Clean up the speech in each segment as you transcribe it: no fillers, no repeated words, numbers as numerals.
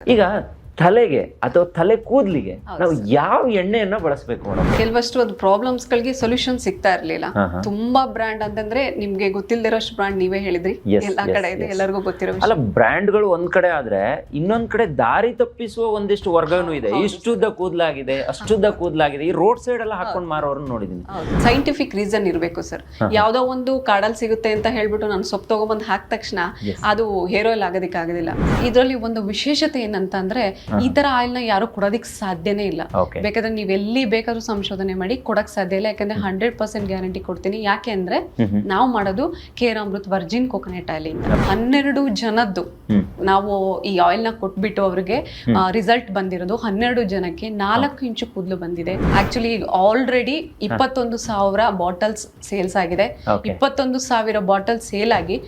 ಈಗ ತಲೆಗೆ ಅಥವಾ ತಲೆ ಕೂದಲಿಗೆ ನಾವು ಯಾವ ಎಣ್ಣೆಯನ್ನ ಬಳಸಬೇಕು ಮೇಡಮ್? ಕೆಲವಷ್ಟು ಅದು ಪ್ರಾಬ್ಲಮ್ಸ್ ಗಳಿಗೆ ಸೊಲ್ಯೂಷನ್ ಸಿಗ್ತಾ ಇರ್ಲಿಲ್ಲ. ತುಂಬಾ ಬ್ರ್ಯಾಂಡ್ ಅಂತಂದ್ರೆ ನಿಮ್ಗೆ ಗೊತ್ತಿಲ್ಲದಿರೋಷ್ಟು ಬ್ರ್ಯಾಂಡ್ ನೀವೇ ಹೇಳಿದ್ರಿ, ಎಲ್ಲಾ ಕಡೆ ಇದೆ, ಎಲ್ಲರಿಗೂ ಗೊತ್ತಿರೋ ಅಲ್ಲ. ಬ್ರ್ಯಾಂಡ್ಗಳು ಒಂದ್ ಕಡೆ ಆದ್ರೆ ಇನ್ನೊಂದ್ ಕಡೆ ದಾರಿ ತಪ್ಪಿಸುವ ಒಂದಿಷ್ಟು ವರ್ಗನೂ ಇದೆ. ಇಷ್ಟುದ್ದ ಕೂದಲಾಗಿದೆ, ಅಷ್ಟುದ್ದ ಕೂದಲಾಗಿದೆ, ಈ ರೋಡ್ ಸೈಡ್ ಎಲ್ಲ ಹಾಕೊಂಡ್ ಮಾರೋರನ್ನ ನೋಡಿದೀನಿ. ಸೈಂಟಿಫಿಕ್ ರೀಸನ್ ಇರ್ಬೇಕು ಸರ್. ಯಾವ್ದೋ ಒಂದು ಕಾಡಲ್ಲಿ ಸಿಗುತ್ತೆ ಅಂತ ಹೇಳ್ಬಿಟ್ಟು ನಾನು ಸೊಪ್ಪು ತಗೊಂಡ್ಬಂದು ಹಾಕಿದ ತಕ್ಷಣ ಅದು ಹೇರ್ ಆಯಿಲ್ ಆಗೋದಿಕ್ ಆಗೋದಿಲ್ಲ. ಇದರಲ್ಲಿ ಒಂದು ವಿಶೇಷತೆ ಏನಂತ ಅಂದ್ರೆ ಈ ತರ ಆಯಿಲ್ ನ ಯಾರು ಕೊಡೋದಿಕ್ ಸಾಧ್ಯನೇ ಇಲ್ಲ. ಬೇಕಾದ್ರೆ ನೀವ್ ಎಲ್ಲಿ ಬೇಕಾದ್ರೂ ಸಂಶೋಧನೆ ಮಾಡಿ ಕೊಡಕ್ ಸಾಧ್ಯ ಇಲ್ಲ. ಯಾಕಂದ್ರೆ 100% ಗ್ಯಾರಂಟಿ ಕೊಡ್ತೀನಿ. ಯಾಕೆ ಅಂದ್ರೆ ನಾವು ಮಾಡೋದು ಕೇರಾಮೃತ್ ವರ್ಜಿನ್ ಕೋಕೋನಟ್ ಆಯಿಲ್ ಇಂದ 12 ಜನದ್ದು ನಾವು ಈ ಆಯಿಲ್ ನ ಕೊಟ್ಬಿಟ್ಟು ಅವ್ರಿಗೆ ರಿಸಲ್ಟ್ ಬಂದಿರೋದು 12 ಜನಕ್ಕೆ 4 ಇಂಚು ಕೂದಲು ಬಂದಿದೆ. ಆಕ್ಚುಲಿ ಆಲ್ರೆಡಿ 21,000 ಬಾಟಲ್ಸ್ ಸೇಲ್ಸ್ ಆಗಿದೆ. 21,000 ಬಾಟಲ್ ಸೇಲ್ ಆಗಿ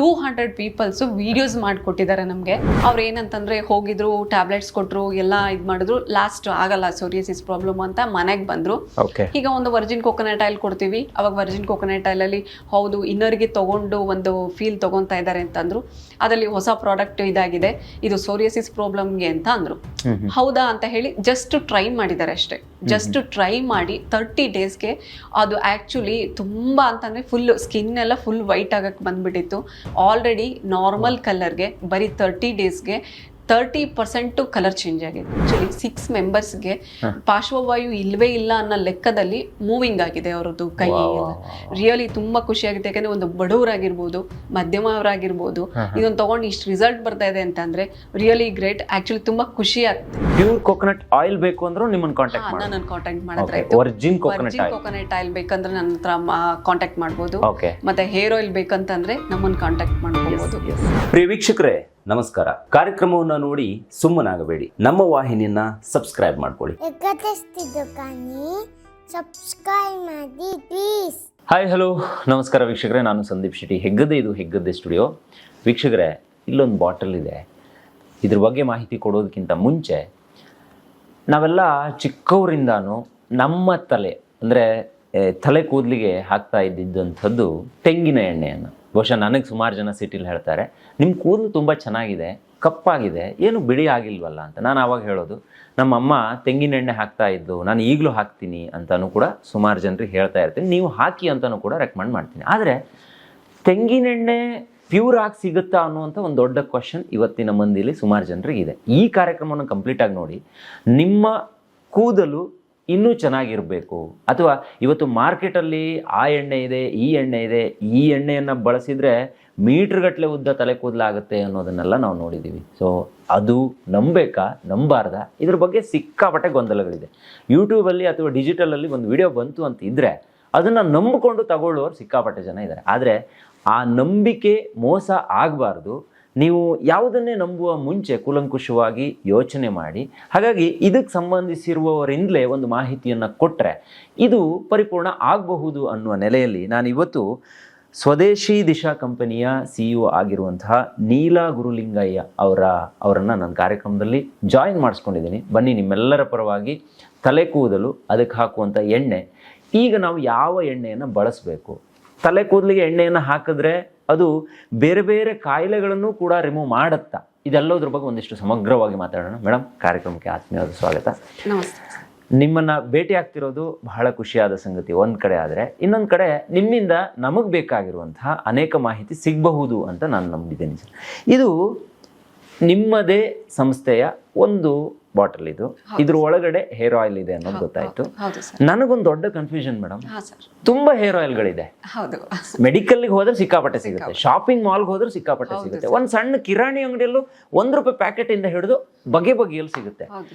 200 ಪೀಪಲ್ಸ್ ವಿಡಿಯೋಸ್ ಮಾಡ್ಕೊಟ್ಟಿದ್ದಾರೆ ನಮ್ಗೆ. ಅವ್ರು ಏನಂತಂದ್ರೆ ಹೋಗಿದ್ರು, ಟ್ಯಾಬ್ಲೆಟ್ಸ್ ಕೊಟ್ರು, ಎಲ್ಲ ಇದ್ ಮಾಡಿದ್ರು, ಲಾಸ್ಟ್ ಆಗಲ್ಲ ಸೋರಿಯಾಸಿಸ್ ಪ್ರಾಬ್ಲಮ್ ಅಂತ ಮನೆಗೆ ಬಂದ್ರು. ಈಗ ಒಂದು ವರ್ಜಿನ್ ಕೋಕೋನಟ್ ಆಯಿಲ್ ಕೊಡ್ತೀವಿ. ಅವಾಗ ವರ್ಜಿನ್ ಕೋಕೋನಟ್ ಆಯಿಲ್ ಅಲ್ಲಿ ಹೌದು ಇನ್ನರ್ಗೆ ತಗೊಂಡು ಒಂದು ಫೀಲ್ ತಗೊಂತಾ ಇದ್ದಾರೆ ಅಂತಂದ್ರು. ಅದರಲ್ಲಿ ಹೊಸ ಪ್ರಾಡಕ್ಟ್ ಇದಾಗಿದೆ, ಇದು ಸೋರಿಯಾಸಿಸ್ ಪ್ರಾಬ್ಲಮ್ಗೆ ಅಂತ ಅಂದ್ರು. ಹೌದಾ ಅಂತ ಹೇಳಿ ಜಸ್ಟ್ ಟ್ರೈ ಮಾಡಿದ್ದಾರೆ ಅಷ್ಟೇ. ಜಸ್ಟ್ ಟ್ರೈ ಮಾಡಿ 30 ಡೇಸ್ಗೆ ಅದು ಆಕ್ಚುಲಿ ತುಂಬಾ ಅಂತಂದ್ರೆ ಫುಲ್ ಸ್ಕಿನ್ ಎಲ್ಲ ಫುಲ್ ವೈಟ್ ಆಗಕ್ಕೆ ಬಂದ್ಬಿಟ್ಟಿತ್ತು. ಆಲ್ರೆಡಿ ನಾರ್ಮಲ್ ಕಲರ್ಗೆ ಬರೀ 30 ಡೇಸ್ಗೆ 30% ಕಲರ್ ಚೇಂಜ್ ಆಗಿದೆ. ಆಕ್ಚುಲಿ 6 ಮೆಂಬರ್ಸ್ಗೆ ಪಾರ್ಶ್ವವಾಯು ಇಲ್ವೇ ಇಲ್ಲ ಅನ್ನೋ ಲೆಕ್ಕದಲ್ಲಿ ಮೂವಿಂಗ್ ಆಗಿದೆ ಅವರದ್ದು ಕೈ ಎಲ್ಲ. ರಿಯಲಿ ತುಂಬಾ ಖುಷಿ ಆಗುತ್ತೆ. ಯಾಕಂದ್ರೆ ಒಂದು ಬಡವರಾಗಿರ್ಬೋದು, ಮಧ್ಯಮವರಾಗಿರ್ಬೋದು, ಇದನ್ನ ತಗೊಂಡು ಇಷ್ಟು ರಿಸಲ್ಟ್ ಬರ್ತಾ ಇದೆ ಅಂತ ಅಂದ್ರೆ ರಿಯಲಿ ಗ್ರೇಟ್. ಆಕ್ಚುಲಿ ತುಂಬಾ ಖುಷಿ ಆಗ್ತದೆ. ಪ್ಯೂರ್ ಕೋಕೋನಟ್ ಆಯಿಲ್ ಬೇಕು ಅಂದ್ರೂ ನಿಮ್ಮನ್ನ ಕಾಂಟ್ಯಾಕ್ಟ್ ಮಾಡಿ. ನನ್ನ ಕಾಂಟ್ಯಾಕ್ಟ್ ಮಾಡಿದ್ರೆ ವರ್ಜಿನ್ ಕೋಕೋನಟ್ ಆಯಿಲ್ ಬೇಕಂದ್ರೆ ನನ್ನ ಹತ್ರ ಕಾಂಟ್ಯಾಕ್ಟ್ ಮಾಡ್ಬೋದು. ಮತ್ತೆ ಹೇರ್ ಆಯಿಲ್ ಬೇಕಂತಂದ್ರೆ ನಮ್ಮನ್ನ ಕಾಂಟ್ಯಾಕ್ಟ್ ಮಾಡ್ಬೋದು. ಪ್ರಿಯ ವೀಕ್ಷಕರೇ ನಮಸ್ಕಾರ. ಕಾರ್ಯಕ್ರಮವನ್ನು ನೋಡಿ ಸುಮ್ಮನಾಗಬೇಡಿ, ನಮ್ಮ ವಾಹಿನಿಯನ್ನ ಸಬ್ಸ್ಕ್ರೈಬ್ ಮಾಡ್ಕೊಳ್ಳಿ. ಹಾಯ್ ಹಲೋ ನಮಸ್ಕಾರ ವೀಕ್ಷಕರೇ, ನಾನು ಸಂದೀಪ್ ಶೆಟ್ಟಿ. ಹೆಗ್ಗದ್ದೆ, ಇದು ಹೆಗ್ಗದ್ದೆ ಸ್ಟುಡಿಯೋ. ವೀಕ್ಷಕರೇ, ಇಲ್ಲೊಂದು ಬಾಟಲ್ ಇದೆ. ಇದ್ರ ಬಗ್ಗೆ ಮಾಹಿತಿ ಕೊಡೋದಕ್ಕಿಂತ ಮುಂಚೆ ನಾವೆಲ್ಲ ಚಿಕ್ಕವರಿಂದಾನು ನಮ್ಮ ತಲೆ ಅಂದರೆ ತಲೆ ಕೂದಲಿಗೆ ಹಾಕ್ತಾ ಇದ್ದಿದ್ದಂಥದ್ದು ತೆಂಗಿನ ಎಣ್ಣೆಯನ್ನು. ಬಹುಶಃ ನನಗೆ ಸುಮಾರು ಜನ ಸಿಟಿಲಿ ಹೇಳ್ತಾರೆ, ನಿಮ್ಮ ಕೂದಲು ತುಂಬ ಚೆನ್ನಾಗಿದೆ, ಕಪ್ಪಾಗಿದೆ, ಏನು ಬಿಳಿ ಆಗಿಲ್ವಲ್ಲ ಅಂತ. ನಾನು ಆವಾಗ ಹೇಳೋದು, ನಮ್ಮಮ್ಮ ತೆಂಗಿನ ಎಣ್ಣೆ ಹಾಕ್ತಾ ಇದ್ದು, ನಾನು ಈಗಲೂ ಹಾಕ್ತೀನಿ ಅಂತಲೂ ಕೂಡ ಸುಮಾರು ಜನರಿಗೆ ಹೇಳ್ತಾ ಇರ್ತೀನಿ. ನೀವು ಹಾಕಿ ಅಂತಲೂ ಕೂಡ ರೆಕಮೆಂಡ್ ಮಾಡ್ತೀನಿ. ಆದರೆ ತೆಂಗಿನೆಣ್ಣೆ ಪ್ಯೂರ್ ಆಗಿ ಸಿಗುತ್ತಾ ಅನ್ನುವಂಥ ಒಂದು ದೊಡ್ಡ ಕ್ವಶನ್ ಇವತ್ತಿನ ಮಂದಿಲಿ ಸುಮಾರು ಜನರಿಗಿದೆ. ಈ ಕಾರ್ಯಕ್ರಮವನ್ನು ಕಂಪ್ಲೀಟಾಗಿ ನೋಡಿ, ನಿಮ್ಮ ಕೂದಲು ಇನ್ನೂ ಚೆನ್ನಾಗಿರಬೇಕು, ಅಥವಾ ಇವತ್ತು ಮಾರ್ಕೆಟಲ್ಲಿ ಆ ಎಣ್ಣೆ ಇದೆ, ಈ ಎಣ್ಣೆ ಇದೆ, ಈ ಎಣ್ಣೆಯನ್ನು ಬಳಸಿದರೆ ಮೀಟ್ರ್ಗಟ್ಟಲೆ ಉದ್ದ ತಲೆ ಕೂದಲಾಗುತ್ತೆ ಅನ್ನೋದನ್ನೆಲ್ಲ ನಾವು ನೋಡಿದ್ದೀವಿ. ಸೊ ಅದು ನಂಬೇಕಾ ನಂಬಾರ್ದಾ, ಇದ್ರ ಬಗ್ಗೆ ಸಿಕ್ಕಾಪಟ್ಟೆ ಗೊಂದಲಗಳಿದೆ. ಯೂಟ್ಯೂಬಲ್ಲಿ ಅಥವಾ ಡಿಜಿಟಲಲ್ಲಿ ಒಂದು ವಿಡಿಯೋ ಬಂತು ಅಂತ ಇದ್ದರೆ ಅದನ್ನು ನಂಬಿಕೊಂಡು ತಗೊಳ್ಳೋರು ಸಿಕ್ಕಾಪಟ್ಟೆ ಜನ ಇದ್ದಾರೆ. ಆದರೆ ಆ ನಂಬಿಕೆ ಮೋಸ ಆಗಬಾರ್ದು. ನೀವು ಯಾವುದನ್ನೇ ನಂಬುವ ಮುಂಚೆ ಕೂಲಂಕುಷವಾಗಿ ಯೋಚನೆ ಮಾಡಿ. ಹಾಗಾಗಿ ಇದಕ್ಕೆ ಸಂಬಂಧಿಸಿರುವವರಿಂದಲೇ ಒಂದು ಮಾಹಿತಿಯನ್ನು ಕೊಟ್ಟರೆ ಇದು ಪರಿಪೂರ್ಣ ಆಗಬಹುದು ಅನ್ನುವ ನೆಲೆಯಲ್ಲಿ ನಾನು ಇವತ್ತು ಸ್ವದೇಶಿ ದಿಶಾ ಕಂಪನಿಯ CEO ಆಗಿರುವಂತಹ ನೀಲಾ ಗುರುಲಿಂಗಯ್ಯ ಅವರನ್ನು ನನ್ನ ಕಾರ್ಯಕ್ರಮದಲ್ಲಿ ಜಾಯಿನ್ ಮಾಡಿಸ್ಕೊಂಡಿದ್ದೀನಿ. ಬನ್ನಿ, ನಿಮ್ಮೆಲ್ಲರ ಪರವಾಗಿ ತಲೆ ಕೂದಲು, ಅದಕ್ಕೆ ಹಾಕುವಂಥ ಎಣ್ಣೆ, ಈಗ ನಾವು ಯಾವ ಎಣ್ಣೆಯನ್ನು ಬಳಸಬೇಕು, ತಲೆ ಕೂದಲಿಗೆ ಎಣ್ಣೆಯನ್ನು ಹಾಕಿದ್ರೆ ಅದು ಬೇರೆ ಬೇರೆ ಕಾಯಿಲೆಗಳನ್ನು ಕೂಡ ರಿಮೂವ್ ಮಾಡುತ್ತಾ, ಇದೆಲ್ಲದ್ರ ಬಗ್ಗೆ ಒಂದಿಷ್ಟು ಸಮಗ್ರವಾಗಿ ಮಾತಾಡೋಣ. ಮೇಡಮ್, ಕಾರ್ಯಕ್ರಮಕ್ಕೆ ಆತ್ಮೀಯವಾದ ಸ್ವಾಗತ. ನಿಮ್ಮನ್ನು ಭೇಟಿ ಆಗ್ತಿರೋದು ಬಹಳ ಖುಷಿಯಾದ ಸಂಗತಿ ಒಂದು ಕಡೆ. ಆದರೆ ಇನ್ನೊಂದು ಕಡೆ ನಿಮ್ಮಿಂದ ನಮಗೆ ಬೇಕಾಗಿರುವಂತಹ ಅನೇಕ ಮಾಹಿತಿ ಸಿಗಬಹುದು ಅಂತ ನಾನು ನಂಬಿದ್ದೇನೆ ಸರ್. ಇದು ನಿಮ್ಮದೇ ಸಂಸ್ಥೆಯ ಒಂದು ಬಾಟಲ್, ಇದ್ರ ಒಳಗಡೆ ಹೇರ್ ಆಯಿಲ್ ಇದೆ ಅನ್ನೋದು ಗೊತ್ತಾಯ್ತು. ನನಗೊಂದು ದೊಡ್ಡ ಕನ್ಫ್ಯೂಷನ್ ಮೇಡಮ್, ತುಂಬಾ ಹೇರ್ ಆಯಿಲ್ಗಳಿದೆ. ಮೆಡಿಕಲ್ಗೆ ಹೋದ್ರೆ ಸಿಕ್ಕಾಪಟ್ಟೆ ಸಿಗುತ್ತೆ, ಶಾಪಿಂಗ್ ಮಾಲ್ಗೆ ಹೋದ್ರೆ ಸಿಕ್ಕಾಪಟ್ಟೆ ಸಿಗುತ್ತೆ, ಒಂದು ಸಣ್ಣ ಕಿರಾಣಿ ಅಂಗಡಿಯಲ್ಲೂ ₹1 ಪ್ಯಾಕೆಟ್ ಇಂದ ಹಿಡಿದು ಬಗೆ ಬಗೆಯಲ್ಲಿ ಸಿಗುತ್ತೆ.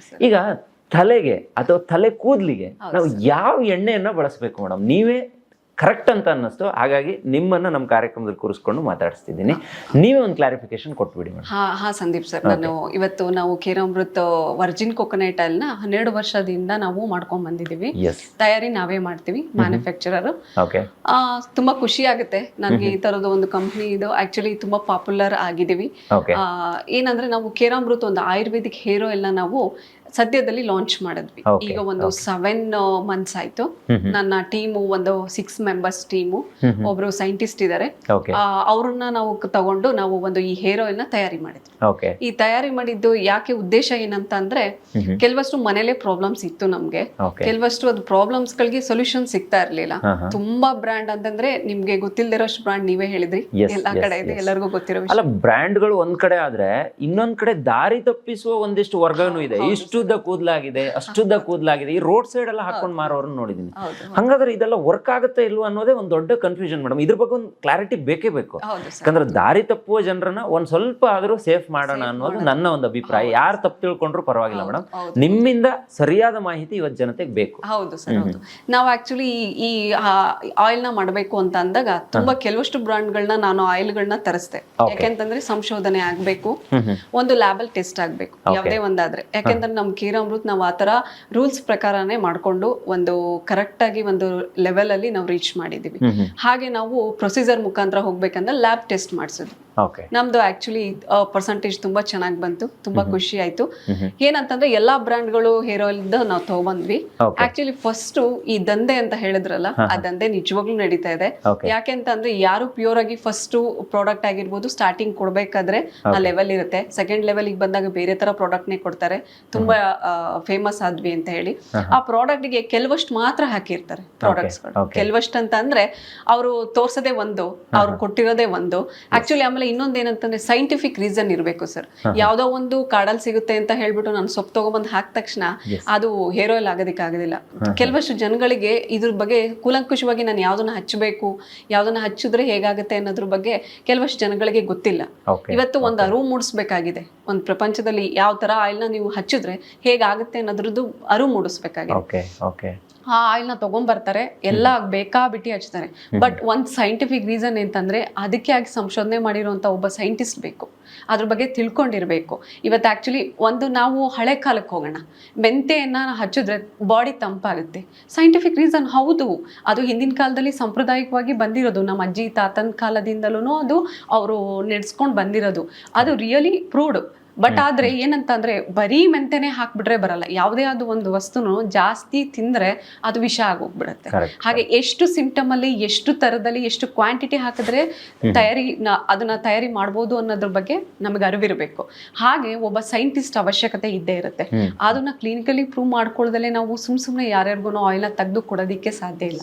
ಈಗ ತಲೆಗೆ ಅಥವಾ ತಲೆ ಕೂದಲಿಗೆ ನಾವು ಯಾವ ಎಣ್ಣೆಯನ್ನ ಬಳಸಬೇಕು ಮೇಡಮ್? ನೀವೇ ಕರೆಕ್ಟ್ ಅಂತ ಅನ್ನಿಸ್ತು, ಹಾಗಾಗಿ ನಿಮ್ಮನ್ನು ನಮ್ಮ ಕಾರ್ಯಕ್ರಮದಲ್ಲಿ ಕೂರಿಸ್ಕೊಂಡು ಮಾತಾಡಿಸ್ತಿದ್ದೀನಿ. ನೀವೇ ಒಂದು ಕ್ಲಾರಿಫಿಕೇಶನ್ ಕೊಟ್ಬಿಡಿ ಮೇಡಮ್. ಹಾ ಸಂದೀಪ್ ಸರ್, ಇವತ್ತು ನಾವು ಕೇರಾಮೃತ್ ವರ್ಜಿನ್ ಕೋಕೋನಟ್ ಆಯಿಲ್ ನ 12 ವರ್ಷದಿಂದ ನಾವು ಮಾಡ್ಕೊಂಡ್ ಬಂದಿದ್ದೀವಿ. ತಯಾರಿ ನಾವೇ ಮಾಡ್ತೀವಿ, ಮ್ಯಾನುಫ್ಯಾಕ್ಚರರ್. ತುಂಬಾ ಖುಷಿ ಆಗುತ್ತೆ ನನಗೆ. ಈ ತರದ ಒಂದು ಕಂಪ್ನಿ ಇದು ಆಕ್ಚುಲಿ ತುಂಬಾ ಪಾಪ್ಯುಲರ್ ಆಗಿದ್ದೀವಿ. ಏನಂದ್ರೆ ನಾವು ಕೇರಾಮೃತ್ ಒಂದು ಆಯುರ್ವೇದಿಕ್ ಹೇರ್ ಆಯಿಲ್ ನ ನಾವು ಸದ್ಯದಲ್ಲಿ ಲಾಂಚ್ ಮಾಡಿದ್ವಿ. ಈಗ ಒಂದು 7 months ಆಯ್ತು. ನನ್ನ ಟೀಮು ಒಂದು 6 ಮೆಂಬರ್ಸ್ ಟೀಮು, ಒಬ್ರು ಸೈಂಟಿಸ್ಟ್ ಇದ್ದಾರೆ. ಓಕೆ ಅವ್ರನ್ನ ನಾವು ತಗೊಂಡು ನಾವು ಒಂದು ಈ ಹೇರ್ ಆಯಿಲ್ ನ ತಯಾರಿ ಮಾಡಿದ್ವಿ. ಓಕೆ ಈ ತಯಾರಿ ಮಾಡಿದ್ದು ಯಾಕೆ ಉದ್ದೇಶ ಏನಂತ ಅಂದ್ರೆ, ಕೆಲವಷ್ಟು ಮನೇಲೆ ಪ್ರಾಬ್ಲಮ್ಸ್ ಇತ್ತು ನಮ್ಗೆ. Okay. ಕೆಲವಷ್ಟು ಅದು ಪ್ರಾಬ್ಲಮ್ಸ್ ಗಳಿಗೆ ಸೊಲ್ಯೂಷನ್ ಸಿಗ್ತಾ ಇರ್ಲಿಲ್ಲ. ತುಂಬಾ ಬ್ರ್ಯಾಂಡ್ ಅಂತಂದ್ರೆ ನಿಮ್ಗೆ ಗೊತ್ತಿಲ್ದಿರೋಷ್ಟು ಬ್ರ್ಯಾಂಡ್ ನೀವೇ ಹೇಳಿದ್ರಿ, Yes, ಎಲ್ಲಾ yes, ಕಡೆ ಇದೆ, yes. ಎಲ್ಲರಿಗೂ ಗೊತ್ತಿರೋ ವಿಷಯ. ಅಲ್ಲ, ಬ್ರ್ಯಾಂಡ್ಗಳು ಒಂದ್ ಕಡೆ ಆದ್ರೆ ಇನ್ನೊಂದ್ ಕಡೆ ದಾರಿ ತಪ್ಪಿಸುವ ಒಂದಿಷ್ಟು ವರ್ಗನೂ ಇದೆ. ಇಷ್ಟುದ್ದ ಕೂದಲಾಗಿದೆ, ಅಷ್ಟುದ್ದ ಕೂದಲಾಗಿದೆ, ಈ ರೋಡ್ ಸೈಡ್ ಎಲ್ಲ ಹಾಕೊಂಡ್ ಮಾರೋರನ್ನ ನೋಡಿದೀನಿ. ಹೌದು ಹಂಗಾದ್ರೆ ಇದೆಲ್ಲ ವರ್ಕ್ ಆಗುತ್ತೆ ಇಲ್ವಾ ಅನ್ನೋದೇ ಒಂದ್ ದೊಡ್ಡ ಕನ್ಫ್ಯೂಷನ್ ಮೇಡಮ್. ಇದ್ರ ಬಗ್ಗೆ ಒಂದು ಕ್ಲಾರಿಟಿ ಬೇಕೇ ಬೇಕು. ಹೌದು ಸರ್. ಯಾಕಂದ್ರೆ ದಾರಿ ತಪ್ಪುವ ಜನರನ್ನ ಒಂದ್ ಸ್ವಲ್ಪ ಆದ್ರೂ ಸೇಫ್ ಮಾಡೋಣ ಅನ್ನೋದು ನನ್ನ ಒಂದು ಅಭಿಪ್ರಾಯ. ಯಾರು ತಪ್ಪು ತಿಳ್ಕೊಂಡ್ರು ಪರವಾಗಿಲ್ಲ ಮೇಡಮ್, ನಿಮ್ಮಿಂದ ಸರಿಯಾದ ಮಾಹಿತಿ ಇವತ್ತು ಜನತೆಗೆ ಬೇಕು. ಹೌದು ಸರ್, ಹೌದು. ನಾವು ಆಕ್ಚುಲಿ ಈ ಆಯಿಲ್ ನ ಮಾಡಬೇಕು ಅಂತ ಅಂದಾಗ ತುಂಬಾ ಕೆಲವಷ್ಟು ಬ್ರಾಂಡ್ಗಳನ್ನ ನಾನು ಆಯಿಲ್ಗಳನ್ನ ತರಿಸ್ದೆ. ಯಾಕೆಂತಂದ್ರೆ ಸಂಶೋಧನೆ ಆಗ್ಬೇಕು, ಒಂದು ಲ್ಯಾಬಲ್ ಟೆಸ್ಟ್ ಆಗ್ಬೇಕು, ಯಾವುದೇ ಒಂದಾದ್ರೆ. ಯಾಕೆಂದ್ರೆ ನಮ್ ಕೀರಾಮೃತ್ ನಾವು ಆತರ ರೂಲ್ಸ್ ಪ್ರಕಾರನೇ ಮಾಡ್ಕೊಂಡು ಒಂದು ಕರೆಕ್ಟ್ ಆಗಿ ಒಂದು ಲೆವೆಲ್ ಅಲ್ಲಿ ನಾವು ರೀಚ್ ಮಾಡಿದೀವಿ. ಹಾಗೆ ನಾವು ಪ್ರೊಸೀಜರ್ ಮುಖಾಂತರ ಹೋಗ್ಬೇಕಂದ್ರೆ ಲ್ಯಾಬ್ ಟೆಸ್ಟ್ ಮಾಡಿಸಿದ್ವಿ. ಓಕೆ ನಮ್ದು ಆಕ್ಚುಲಿ ಪರ್ಸೆಂಟೇಜ್ ತುಂಬಾ ಚೆನ್ನಾಗಿ ಬಂತು, ತುಂಬಾ ಖುಷಿ ಆಯ್ತು. ಏನಂತಂದ್ರೆ ಎಲ್ಲಾ ಬ್ರಾಂಡ್ಗಳು ಹೇರ್ ಆಯಿಲ್ ನಾವು ತಗೊಂಡ್ವಿ. ಆಕ್ಚುಲಿ ಫಸ್ಟ್ ಈ ದಂಧೆ ಅಂತ ಹೇಳಿದ್ರಲ್ಲ, ಆ ದಂಧೆ ನಿಜವಾಗ್ಲೂ ನಡೀತಾ ಇದೆ. ಯಾಕೆಂತಂದ್ರೆ ಯಾರು ಪ್ಯೂರ್ ಆಗಿ ಫಸ್ಟ್ ಪ್ರಾಡಕ್ಟ್ ಆಗಿರ್ಬೋದು ಸ್ಟಾರ್ಟಿಂಗ್ ಕೊಡ್ಬೇಕಾದ್ರೆ ಆ ಲೆವೆಲ್ ಇರುತ್ತೆ. ಸೆಕೆಂಡ್ ಲೆವೆಲ್ ಬಂದಾಗ ಬೇರೆ ತರ ಪ್ರಾಡಕ್ಟ್ ನೇ ಕೊಡ್ತಾರೆ. ತುಂಬಾ ಫೇಮಸ್ ಆದ್ವಿ ಅಂತ ಹೇಳಿ ಆ ಪ್ರಾಡಕ್ಟ್ ಗೆ ಕೆಲವಷ್ಟು ಮಾತ್ರ ಹಾಕಿರ್ತಾರೆ ಪ್ರಾಡಕ್ಟ್ಸ್ ಗಳು. ಕೆಲವಷ್ಟು ಅಂತ ಅಂದ್ರೆ ಅವರು ತೋರ್ಸೋದೇ ಒಂದು, ಅವ್ರು ಕೊಟ್ಟಿರೋದೇ ಒಂದು. ಆಕ್ಚುಲಿ ಆಮೇಲೆ ಇನ್ನೊಂದೇನಂತಂದ್ರೆ ಸೈಂಟಿಫಿಕ್ ರೀಸನ್ ಇರಬೇಕು ಸರ್. ಯಾವ್ದೋ ಒಂದು ಕಾಡಲ್ಲಿ ಸಿಗುತ್ತೆ ಅಂತ ಹೇಳ್ಬಿಟ್ಟು ನಾನು ಸೊಪ್ಪು ತಗೊಂಡ್ಬಂದು ಹಾಕಿದ ತಕ್ಷಣ ಅದು ಹೇರ್ ಆಯಿಲ್ ಆಗೋದಿಲ್ಲ. ಕೆಲವಷ್ಟು ಜನಗಳಿಗೆ ಇದ್ರ ಬಗ್ಗೆ ಕೂಲಂಕುಷವಾಗಿ ನಾನು ಯಾವ್ದನ್ನ ಹಚ್ಚಬೇಕು, ಯಾವ್ದನ್ನ ಹಚ್ಚಿದ್ರೆ ಹೇಗಾಗುತ್ತೆ ಅನ್ನೋದ್ರ ಬಗ್ಗೆ ಕೆಲವಷ್ಟು ಜನಗಳಿಗೆ ಗೊತ್ತಿಲ್ಲ. ಇವತ್ತು ಒಂದು ಅರಿವು ಮೂಡಿಸ್ಬೇಕಾಗಿದೆ. ಒಂದು ಪ್ರಪಂಚದಲ್ಲಿ ಯಾವ ತರ ಆಯಿಲ್ ನ ನೀವು ಹಚ್ಚಿದ್ರೆ ಹೇಗಾಗುತ್ತೆ ಅನ್ನೋದ್ರದ್ದು ಅರಿವು ಮೂಡಿಸ್ಬೇಕಾಗಿದೆ. ಆ ಆಯಿಲ್ ನ ತಗೊಂಡ್ಬರ್ತಾರೆ, ಎಲ್ಲ ಬೇಕಾಬಿಟ್ಟಿ ಹಚ್ತಾರೆ. ಬಟ್ ಒಂದ್ ಸೈಂಟಿಫಿಕ್ ರೀಸನ್ ಅಂತಂದ್ರೆ ಅದಕ್ಕೆ ಆಗಿ ಸಂಶೋಧನೆ ಮಾಡಿರುವಂತ ಒಬ್ಬ ಸೈಂಟಿಸ್ಟ್ ಬೇಕು, ಅದ್ರ ಬಗ್ಗೆ ತಿಳ್ಕೊಂಡಿರ್ಬೇಕು. ಇವತ್ತು ಆಕ್ಚುಲಿ ಒಂದು ನಾವು ಹಳೆ ಕಾಲಕ್ಕೆ ಹೋಗೋಣ, ಮೆಂತೆಯನ್ನ ಹಚ್ಚಿದ್ರೆ ಬಾಡಿ ತಂಪಾಗುತ್ತೆ. ಸೈಂಟಿಫಿಕ್ ರೀಸನ್ ಹೌದು, ಅದು ಹಿಂದಿನ ಕಾಲದಲ್ಲಿ ಸಾಂಪ್ರದಾಯಿಕವಾಗಿ ಬಂದಿರೋದು, ನಮ್ಮ ಅಜ್ಜಿ ತಾತನ ಕಾಲದಿಂದಲೂ ಅದು ಅವರು ನಡೆಸ್ಕೊಂಡು ಬಂದಿರೋದು, ಅದು ರಿಯಲಿ ಪ್ರೂವ್ಡ್. ಬಟ್ ಆದ್ರೆ ಏನಂತಂದ್ರೆ ಬರೀ ಮೆಂತೆನೆ ಹಾಕ್ಬಿಟ್ರೆ ಬರಲ್ಲ. ಯಾವುದೇ ಆದ ಒಂದು ವಸ್ತುನು ಜಾಸ್ತಿ ತಿಂದ್ರೆ ಅದು ವಿಷ ಆಗೋಗ್ಬಿಡುತ್ತೆ. ಹಾಗೆ ಎಷ್ಟು ಸಿಂಪ್ಟಮ್ ಅಲ್ಲಿ, ಎಷ್ಟು ತರದಲ್ಲಿ, ಎಷ್ಟು ಕ್ವಾಂಟಿಟಿ ಹಾಕಿದ್ರೆ ಅದನ್ನ ತಯಾರಿ ಮಾಡ್ಬೋದು ಅನ್ನೋದ್ರ ಬಗ್ಗೆ ನಮಗೆ ಅರಿವಿರಬೇಕು. ಹಾಗೆ ಒಬ್ಬ ಸೈಂಟಿಸ್ಟ್ ಅವಶ್ಯಕತೆ ಇದ್ದೇ ಇರುತ್ತೆ. ಅದನ್ನ ಕ್ಲಿನಿಕಲಿ ಪ್ರೂವ್ ಮಾಡ್ಕೊಳ್ಳದಲ್ಲೇ ನಾವು ಸುಮ್ನೆ ಯಾರ್ಯಾರಿಗೂ ಆಯಿಲ್ ನ ತೆಗೆದು ಕೊಡೋದಿಕ್ಕೆ ಸಾಧ್ಯ ಇಲ್ಲ.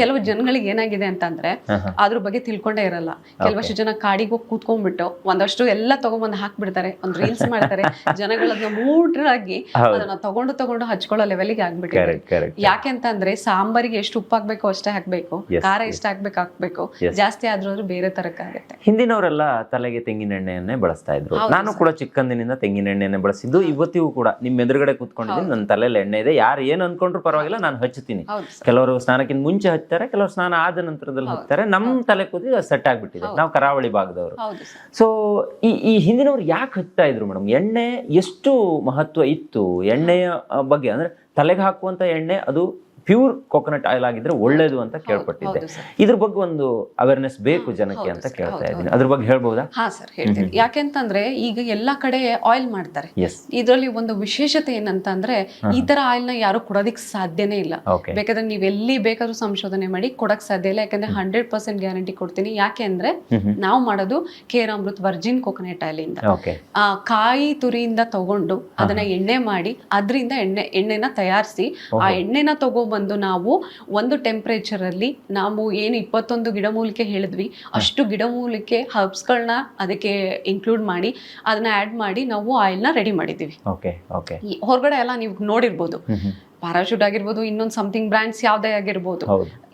ಕೆಲವು ಜನಗಳಿಗೆ ಏನಾಗಿದೆ ಅಂತಂದ್ರೆ ಅದ್ರ ಬಗ್ಗೆ ತಿಳ್ಕೊಂಡೇ ಇರಲ್ಲ. ಕೆಲವಷ್ಟು ಜನ ಕಾಡಿಗೆ ಹೋಗಿ ಕೂತ್ಕೊಂಡ್ಬಿಟ್ಟು ಒಂದಷ್ಟು ಎಲ್ಲ ತಗೊಂಡ್ಬಂದು ಹಾಕ್ಬಿಡ್ತಾರೆ, ಒಂದು ರೀಲ್ಸ್ ಮಾಡ್ತಾರೆ. ಜನಗಳನ್ನ ಮೂಡ್ರಾಗಿ ಅದನ್ನ ತಗೊಂಡು ಹಚ್ಕೊಳ್ಳೋ ಲೆವೆಲ್ಗೆ ಆಗ್ಬಿಟ್ಟಿದೆ. ಯಾಕೆಂತಂದ್ರೆ ಸಾಂಬಾರಿಗೆ ಎಷ್ಟು ಉಪ್ಪು ಹಾಕ್ಬೇಕು ಅಷ್ಟೇ ಹಾಕ್ಬೇಕು, ಖಾರ ಎಷ್ಟು ಹಾಕ್ಬೇಕು, ಜಾಸ್ತಿ ಆದ್ರೂ ಬೇರೆ ತರಕಾಗುತ್ತೆ. ಹಿಂದಿನವರೆಲ್ಲ ತಲೆಗೆ ತೆಂಗಿನ ಎಣ್ಣೆಯನ್ನೇ ಬಳಸ್ತಾ ಇದ್ರು. ನಾನು ಕೂಡ ಚಿಕ್ಕಂದಿನಿಂದ ತೆಂಗಿನ ಎಣ್ಣೆಯನ್ನೇ ಬಳಸಿದ್ದು. ಇವತ್ತಿಗೂ ಕೂಡ ನಿಮ್ಮ ಎದುರುಗಡೆ ಕೂತ್ಕೊಂಡಿದ್ದೀನಿ, ನನ್ನ ತಲೆಯಲ್ಲಿ ಎಣ್ಣೆ ಇದೆ. ಯಾರು ಏನ್ ಅನ್ಕೊಂಡ್ರು ಪರವಾಗಿಲ್ಲ, ನಾನು ಹಚ್ಚುತ್ತೀನಿ. ಕೆಲವರು ಸ್ನಾನಕ್ಕಿಂತ ಮುಂಚೆ ಹಚ್ತಾರೆ, ಕೆಲವರು ಸ್ನಾನ ಆದ ನಂತರದಲ್ಲಿ ಹಚ್ತಾರೆ. ನಮ್ ತಲೆ ಕೂದಿ ಸೆಟ್ ಆಗ್ಬಿಟ್ಟಿದೆ. ನಾವು ಕರಾವಳಿ ಭಾಗದವರು. ಸೊ ಈ ಹಿಂದಿನವ್ರು ಯಾಕೆ ಹಚ್ತಾ ಇದ್ರು ಮೇಡಮ್? ಎಣ್ಣೆ ಎಷ್ಟು ಮಹತ್ವ ಇತ್ತು ಎಣ್ಣೆಯ ಬಗ್ಗೆ? ಅಂದ್ರೆ ತಲೆಗೆ ಹಾಕುವಂತ ಎಣ್ಣೆ ಅದು ಪ್ಯೂರ್ ಕೋಕೋನಟ್ ಆಯಿಲ್ ಆಗಿದ್ರೆ ಒಳ್ಳೇದು ಅಂತ ಕೇಳ್ಪಟ್ಟಿದ್ದೆ. ಇದ್ರ ಬಗ್ಗೆ ಒಂದು ಅವೇರ್ನೆಸ್ ಬೇಕು ಜನಕ್ಕೆ ಅಂತ ಕೇಳ್ತಾ ಇದ್ದೀನಿ. ಅದ್ರ ಬಗ್ಗೆ ಹೇಳ್ಬಹುದಾ? ಹಾ ಸರ್, ಹೇಳ್ತೀನಿ. ಯಾಕೆಂತಂದ್ರೆ ಈಗ ಎಲ್ಲಾ ಕಡೆ ಆಯಿಲ್ ಮಾಡ್ತಾರೆ. ಇದರಲ್ಲಿ ಒಂದು ವಿಶೇಷತೆ ಏನಂತಂದ್ರೆ ಈ ತರ ಆಯಿಲ್ ನ ಯಾರು ಕೊಡೋದಿಕ್ ಸಾಧ್ಯನೇ ಇಲ್ಲ. ಬೇಕಾದ್ರೆ ನೀವ್ ಎಲ್ಲಿ ಬೇಕಾದ್ರೂ ಸಂಶೋಧನೆ ಮಾಡಿ ಕೊಡಕ್ ಸಾಧ್ಯ ಇಲ್ಲ. ಯಾಕಂದ್ರೆ 100% ಗ್ಯಾರಂಟಿ ಕೊಡ್ತೀನಿ. ಯಾಕೆ ಅಂದ್ರೆ ನಾವು ಮಾಡೋದು ಕೇರಾಮೃತ್ ವರ್ಜಿನ್ ಕೋಕೋನಟ್ ಆಯಿಲ್ ಇಂದ. ಕಾಯಿ ತುರಿಯಿಂದ ತಗೊಂಡು ಅದನ್ನ ಎಣ್ಣೆ ಮಾಡಿ ಅದರಿಂದ ಎಣ್ಣೆನ ತಯಾರಿಸಿ ಆ ಎಣ್ಣೆನ ತಗೊಬಂದು ನಾವು ಒಂದು ಟೆಂಪರೇಚರ್ ಅಲ್ಲಿ ನಾವು ಏನು 21 ಗಿಡಮೂಲಿಕೆ ಹೇಳಿದ್ವಿ ಅಷ್ಟು ಗಿಡಮೂಲಿಕೆ ಹರ್ಬ್ಸ್ಗಳನ್ನ ಅದಕ್ಕೆ ಇನ್ಕ್ಲೂಡ್ ಮಾಡಿ ಅದನ್ನ ಆಡ್ ಮಾಡಿ ನಾವು ಆಯಿಲ್ ನ ರೆಡಿ ಮಾಡಿದೀವಿ. ಹೊರಗಡೆ ಎಲ್ಲ ನೀವು ನೋಡಿರ್ಬೋದು, ಪ್ಯಾರಾಶೂಟ್ ಆಗಿರ್ಬೋದು, ಇನ್ನೊಂದು ಸಮಥಿಂಗ್ ಬ್ರ್ಯಾಂಡ್ಸ್ ಯಾವ್ದೇ ಆಗಿರ್ಬೋದು,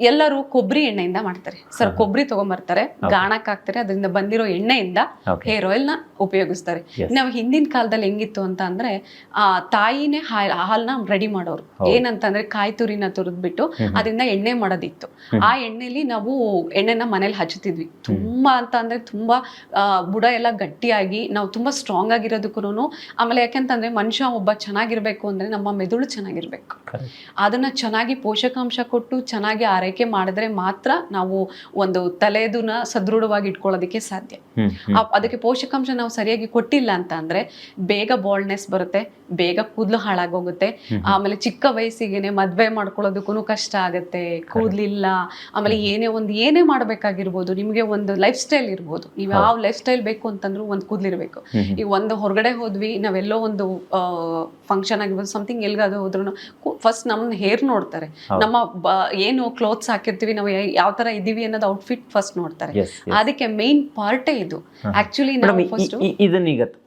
ಎಲ್ಲರೂ ಕೊಬ್ಬರಿ ಎಣ್ಣೆಯಿಂದ ಮಾಡ್ತಾರೆ ಸರ್. ಕೊಬ್ಬರಿ ತಗೊಂಡ್ಬರ್ತಾರೆ, ಗಾಣಕ್ ಹಾಕ್ತಾರೆ, ಅದರಿಂದ ಬಂದಿರೋ ಎಣ್ಣೆಯಿಂದ ಹೇರ್ ಆಯಿಲ್ ನ ಉಪಯೋಗಿಸ್ತಾರೆ. ನಾವು ಹಿಂದಿನ ಕಾಲದಲ್ಲಿ ಹೆಂಗಿತ್ತು ಅಂತ ಅಂದ್ರೆ ತಾಯಿನೇ ಹಾಲ್ನ ರೆಡಿ ಮಾಡೋರು. ಏನಂತಂದ್ರೆ ಕಾಯಿ ತುರಿನ ತುರಿದ್ಬಿಟ್ಟು ಅದರಿಂದ ಎಣ್ಣೆ ಮಾಡೋದಿತ್ತು. ಆ ಎಣ್ಣೆಲಿ ನಾವು ಎಣ್ಣೆನ ಮನೇಲಿ ಹಚ್ಚುತ್ತಿದ್ವಿ. ತುಂಬಾ ಅಂತ ಅಂದ್ರೆ ತುಂಬಾ ಬುಡ ಎಲ್ಲ ಗಟ್ಟಿಯಾಗಿ ನಾವು ತುಂಬಾ ಸ್ಟ್ರಾಂಗ್ ಆಗಿರೋದಕ್ಕೂ. ಆಮೇಲೆ ಯಾಕೆಂತಂದ್ರೆ ಮನುಷ್ಯ ಒಬ್ಬ ಚೆನ್ನಾಗಿರ್ಬೇಕು ಅಂದ್ರೆ ನಮ್ಮ ಮೆದುಳು ಚೆನ್ನಾಗಿರ್ಬೇಕು. ಅದನ್ನ ಚೆನ್ನಾಗಿ ಪೋಷಕಾಂಶ ಕೊಟ್ಟು ಚೆನ್ನಾಗಿ ಆರೈಕೆ ಮಾಡಿದ್ರೆ ಮಾತ್ರ ನಾವು ಒಂದು ತಲೆದನ್ನ ಸದೃಢವಾಗಿ ಇಟ್ಕೊಳ್ಳೋದಕ್ಕೆ ಸಾಧ್ಯ. ಅದಕ್ಕೆ ಪೋಷಕಾಂಶ ನಾವು ಸರಿಯಾಗಿ ಕೊಟ್ಟಿಲ್ಲ ಅಂತ ಅಂದ್ರೆ ಬೇಗ ಬಾಲ್ಡ್ನೆಸ್ ಬರುತ್ತೆ, ಬೇಗ ಕೂದಲು ಹಾಳಾಗೋಗುತ್ತೆ. ಆಮೇಲೆ ಚಿಕ್ಕ ವಯಸ್ಸಿಗೆನೆ ಮದ್ವೆ ಮಾಡ್ಕೊಳ್ಳೋದಕ್ಕೂ ಕಷ್ಟ ಆಗುತ್ತೆ, ಕೂದ್ಲಿಲ್ಲ. ಆಮೇಲೆ ಏನೇ ಮಾಡ್ಬೇಕಾಗಿರ್ಬೋದು, ನಿಮ್ಗೆ ಒಂದು ಲೈಫ್ ಸ್ಟೈಲ್ ಇರ್ಬೋದು, ನೀವು ಯಾವ ಲೈಫ್ ಸ್ಟೈಲ್ ಬೇಕು ಅಂತಂದ್ರೂ ಒಂದು ಕೂದ್ಲಿರ್ಬೇಕು. ಈಗ ಒಂದು ಹೊರಗಡೆ ಹೋದ್ವಿ, ನಾವೆಲ್ಲೋ ಒಂದು ಫಂಕ್ಷನ್ ಆಗಿರ್ಬೋದು, ಸಮಥಿಂಗ್ ಎಲ್ಗಾದ್ರೂ ಹೋದ್ರು ಫಸ್ಟ್ ನಮ್ಮನ್ನ ಹೇರ್ ನೋಡ್ತಾರೆ, ನಮ್ಮ ಏನು ಕ್ಲೋತ್ಸ್ ಹಾಕಿರ್ತೀವಿ, ನಾವು ಯಾವ ತರ ಇದೀವಿ ಅನ್ನೋದು ಔಟ್ಫಿಟ್ ಫಸ್ಟ್ ನೋಡ್ತಾರೆ. ಅದಕ್ಕೆ ಮೇನ್ ಪಾರ್ಟೇ ಇದು ಆಕ್ಚುಲಿ.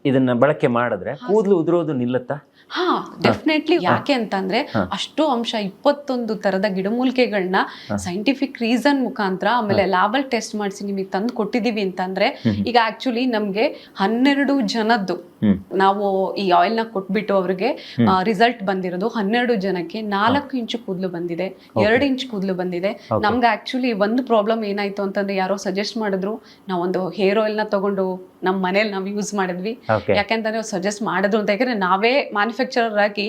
ಇದನ್ನ ಬಳಕೆ ಮಾಡಿದ್ರೆ ಕೂದಲು ಉದುರೋದು ನಿಲ್ಲುತ್ತಾ? ಹಾ, ಡೆಫಿನೆಟ್ಲಿ. ಯಾಕೆ ಅಂತಂದ್ರೆ ಅಷ್ಟು ಅಂಶ 21 ತರದ ಗಿಡಮೂಲಿಕೆಗಳನ್ನ ಸೈಂಟಿಫಿಕ್ ರೀಸನ್ ಮುಖಾಂತರ ಆಮೇಲೆ ಲ್ಯಾಬಲ್ ಟೆಸ್ಟ್ ಮಾಡಿಸಿ ನಿಮಗೆ ತಂದು ಕೊಟ್ಟಿದೀವಿ ಅಂತಂದ್ರೆ, ಈಗ ಆಕ್ಚುಲಿ ನಮ್ಗೆ 12 ಜನದ್ದು ನಾವು ಈ ಆಯಿಲ್ ನ ಕೊಟ್ಬಿಟ್ಟು ಅವ್ರಿಗೆ ರಿಸಲ್ಟ್ ಬಂದಿರೋದು 12 ಜನಕ್ಕೆ 4 ಇಂಚು ಕೂದಲು ಬಂದಿದೆ, 2 ಇಂಚ್ ಕೂದಲು ಬಂದಿದೆ. ನಮ್ಗೆ ಆಕ್ಚುಲಿ ಒಂದು ಪ್ರಾಬ್ಲಮ್ ಏನಾಯ್ತು ಅಂತಂದ್ರೆ, ಯಾರೋ ಸಜೆಸ್ಟ್ ಮಾಡಿದ್ರು, ನಾವೊಂದು ಹೇರ್ ಆಯಿಲ್ ನ ತಗೊಂಡು ನಮ್ಮ ಮನೇಲಿ ನಾವು ಯೂಸ್ ಮಾಡಿದ್ವಿ. ಯಾಕೆಂತಂದ್ರೆ ಸಜೆಸ್ಟ್ ಮಾಡಿದ್ರು ಅಂತ, ಯಾಕಂದ್ರೆ ನಾವೇ ಮ್ಯಾನುಫ್ಯಾಕ್ಚರರ್ ಆಗಿ